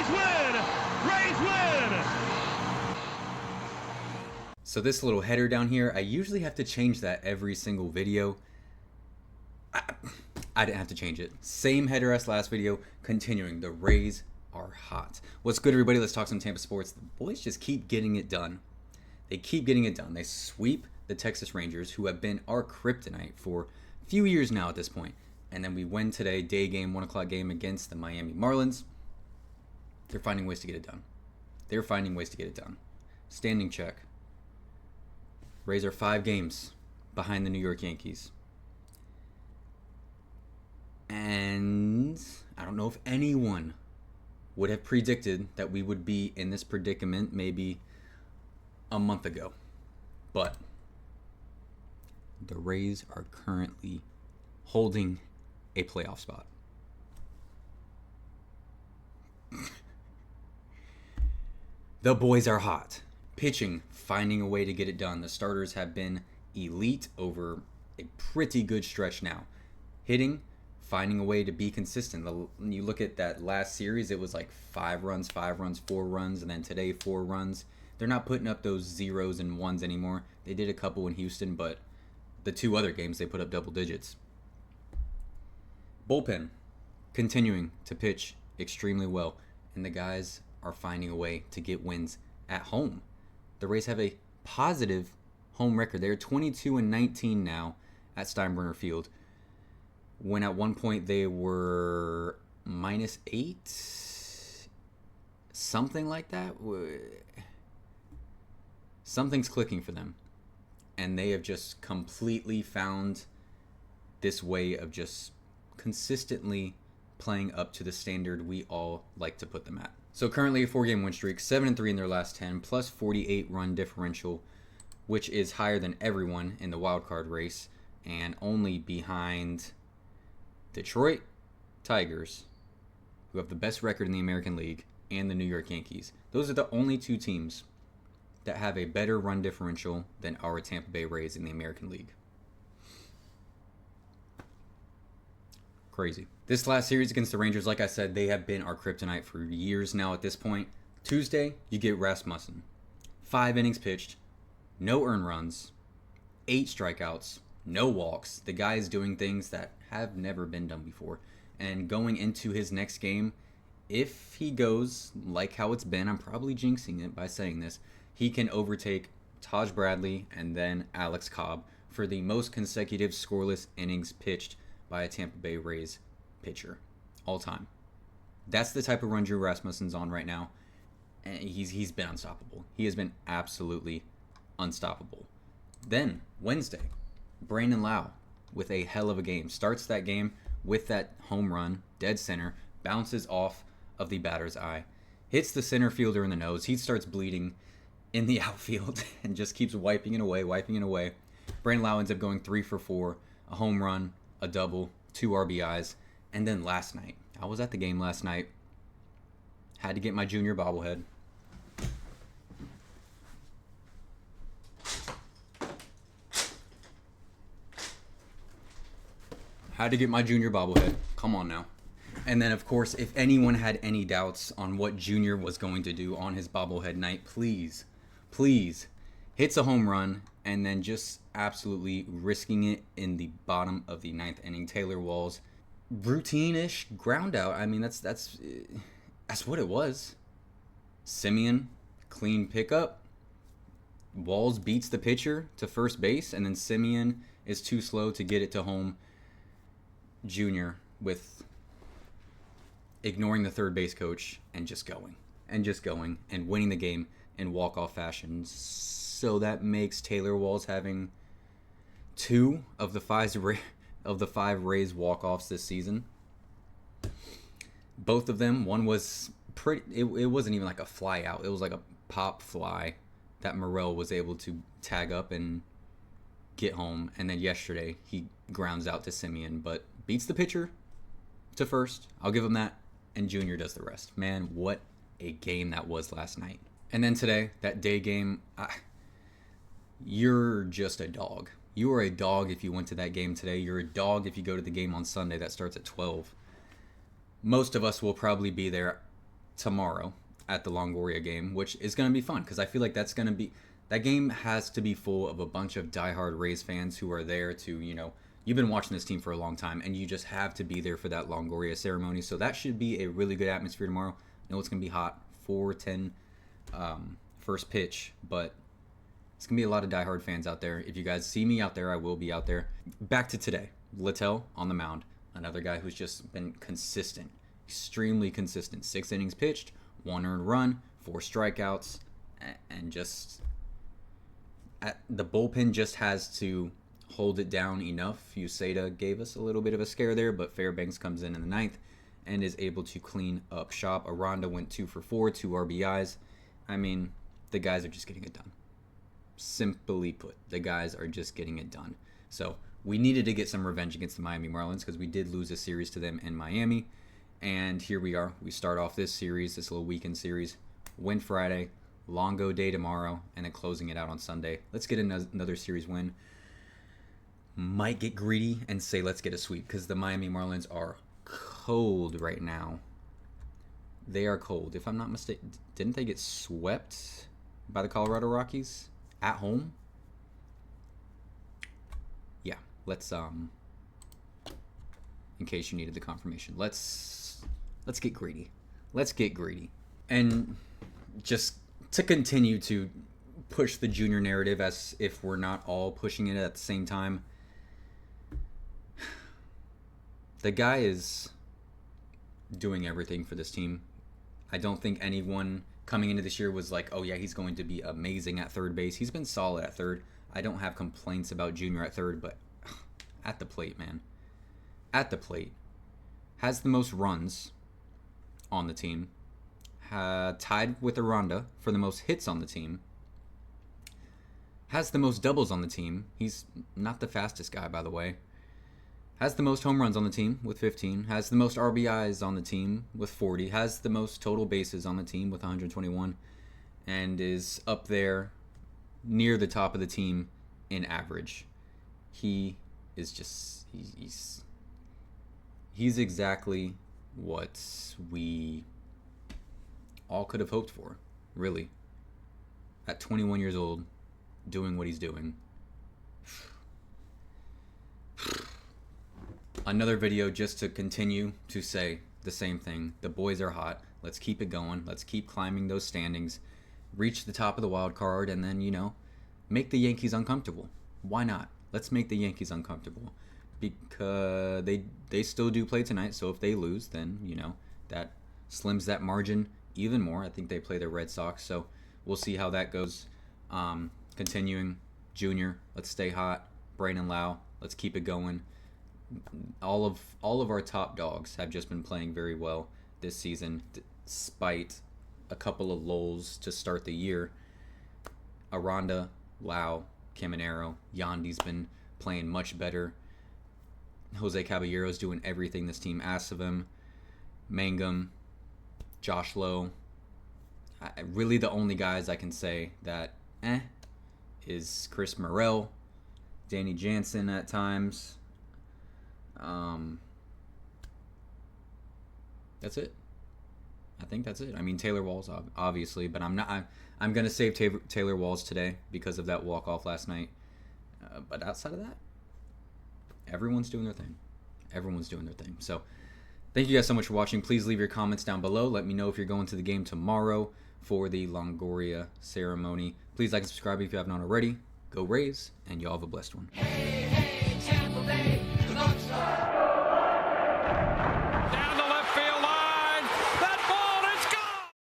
Rays win! Rays win! So this little header down here, I usually have to change that every single video. I didn't have to change it. Same header as last video, continuing. The Rays are hot. What's good, everybody? Let's talk some Tampa sports. The boys just keep getting it done. They keep getting it done. They sweep the Texas Rangers, who have been our kryptonite for a few years now at this point. And then we win today, day game, 1 o'clock game against the Miami Marlins. They're finding ways to get it done. They're finding ways to get it done. Standing check. Rays are 5 games behind the New York Yankees. And I don't know if anyone would have predicted that we would be in this predicament maybe a month ago. But the Rays are currently holding a playoff spot. The boys are hot. Pitching, finding a way to get it done. The starters have been elite over a pretty good stretch now. Hitting, finding a way to be consistent. When you look at that last series, it was like 5 runs, 4 runs, and then today 4 runs. They're not putting up those 0s and 1s anymore. They did a couple in Houston, but the 2 other games they put up double digits. Bullpen, continuing to pitch extremely well, and the guys are finding a way to get wins at home. The Rays have a positive home record. They're 22-19 now at Steinbrenner Field, when at one point they were -8, something like that. Something's clicking for them, and they have just completely found this way of just consistently playing up to the standard we all like to put them at. So currently a 4-game win streak, 7-3 in their last 10, plus 48 run differential, which is higher than everyone in the wild card race, and only behind Detroit Tigers, who have the best record in the American League, and the New York Yankees. Those are the only 2 teams that have a better run differential than our Tampa Bay Rays in the American League. Crazy. This last series against the Rangers, like I said, they have been our kryptonite for years now at this point. Tuesday, you get Rasmussen. 5 innings pitched, no earned runs, 8 strikeouts, no walks. The guy is doing things that have never been done before. And going into his next game, if he goes like how it's been, I'm probably jinxing it by saying this, he can overtake Taj Bradley and then Alex Cobb for the most consecutive scoreless innings pitched by a Tampa Bay Rays pitcher all time. That's the type of run Drew Rasmussen's on right now. And he's been unstoppable. He has been absolutely unstoppable. Then, Wednesday, Brandon Lau with a hell of a game. Starts that game with that home run, dead center, bounces off of the batter's eye, hits the center fielder in the nose. He starts bleeding in the outfield and just keeps wiping it away. Brandon Lau ends up going 3 for 4, a home run, a double, 2 RBIs. And then last night, I was at the game last night, had to get my junior bobblehead. Come on now. And then, of course, if anyone had any doubts on what Junior was going to do on his bobblehead night, please, hits a home run and then just absolutely risking it in the bottom of the 9th inning. Taylor Walls, routine-ish ground out. I mean, that's what it was. Semien, clean pickup. Walls beats the pitcher to first base, and then Semien is too slow to get it to home. Junior with ignoring the third base coach and just going and winning the game in walk-off fashion. So that makes Taylor Walls having 2 of the 5 Rays walk-offs this season. Both of them, one was pretty. It wasn't even like a fly out. It was like a pop fly that Morel was able to tag up and get home. And then yesterday he grounds out to Semien, but beats the pitcher to first. I'll give him that. And Junior does the rest. Man, what a game that was last night. And then today, that day game, you're just a dog. You are a dog if you went to that game today. You're a dog if you go to the game on Sunday that starts at 12. Most of us will probably be there. tomorrow at the Longoria game, which is going to be fun because I feel like that game has to be full of a bunch of diehard Rays fans who are there to, you've been watching this team for a long time and you just have to be there for that Longoria ceremony. So that should be a really good atmosphere tomorrow. I know it's going to be hot, 4:10 first pitch, but it's going to be a lot of diehard fans out there. If you guys see me out there, I will be out there. Back to today. Littell on the mound. Another guy who's just been consistent. Extremely consistent. 6 innings pitched, 1 earned run, 4 strikeouts, and just... the bullpen just has to hold it down enough. Uceda gave us a little bit of a scare there, but Fairbanks comes in the 9th and is able to clean up shop. Aranda went 2 for 4, 2 RBIs. I mean, the guys are just getting it done. Simply put, the guys are just getting it done. So we needed to get some revenge against the Miami Marlins because we did lose a series to them in Miami. And here we are. We start off this series, this little weekend series, win Friday, Longo Day tomorrow, and then closing it out on Sunday. Let's get another series win. Might get greedy and say let's get a sweep because the Miami Marlins are cold right now. They are cold. If I'm not mistaken, didn't they get swept by the Colorado Rockies at home? Yeah, let's in case you needed the confirmation, let's get greedy. Let's get greedy. And just to continue to push the junior narrative as if we're not all pushing it at the same time. The guy is doing everything for this team. I don't think anyone coming into this year was like, oh yeah, he's going to be amazing at third base. He's been solid at third. I don't have complaints about Junior at third, but at the plate, man. At the plate. Has the most runs on the team. Tied with Aranda for the most hits on the team. Has the most doubles on the team. He's not the fastest guy, by the way. Has the most home runs on the team with 15. Has the most RBIs on the team with 40. Has the most total bases on the team with 121. And is up there near the top of the team in average. He is just... He's exactly what we all could have hoped for, really. At 21 years old, doing what he's doing. Another video just to continue to say the same thing. The boys are hot. Let's keep it going. Let's keep climbing those standings. Reach the top of the wild card and then, make the Yankees uncomfortable. Why not? Let's make the Yankees uncomfortable. Because they still do play tonight, so if they lose, then, that slims that margin even more. I think they play the Red Sox, so we'll see how that goes. Continuing, Junior, let's stay hot. Brandon Lau, let's keep it going. All of our top dogs have just been playing very well this season, despite a couple of lulls to start the year. Aranda, Lau, Caminero, Yandy's been playing much better. Jose Caballero's doing everything this team asks of him. Mangum, Josh Lowe. Really the only guys I can say that is Chris Morel, Danny Jansen at times. That's it. I think that's it. I mean, Taylor Walls, obviously, but I'm going to save Taylor Walls today because of that walk-off last night. But outside of that, everyone's doing their thing. Everyone's doing their thing. So, thank you guys so much for watching. Please leave your comments down below. Let me know if you're going to the game tomorrow for the Longoria ceremony. Please like and subscribe if you have not already. Go Rays, and y'all have a blessed one. Hey, hey, Tampa Bay.